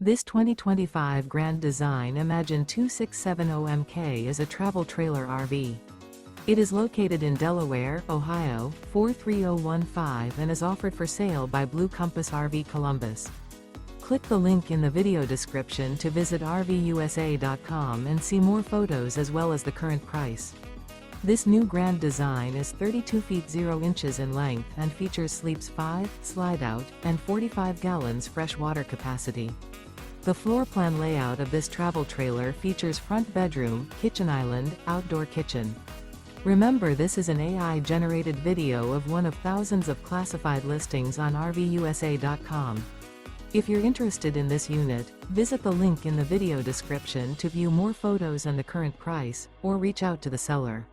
This 2025 Grand Design Imagine 2670MK is a travel trailer RV. It is located in Delaware, Ohio, 43015 and is offered for sale by Blue Compass RV Columbus. Click the link in the video description to visit RVUSA.com and see more photos as well as the current price. This new Grand Design is 32 feet 0 inches in length and features sleeps 5, Slideout, and 45 gallons fresh water capacity. The floor plan layout of this travel trailer features front bedroom, kitchen island, outdoor kitchen. Remember, this is an AI-generated video of one of thousands of classified listings on RVUSA.com. If you're interested in this unit, visit the link in the video description to view more photos and the current price, or reach out to the seller.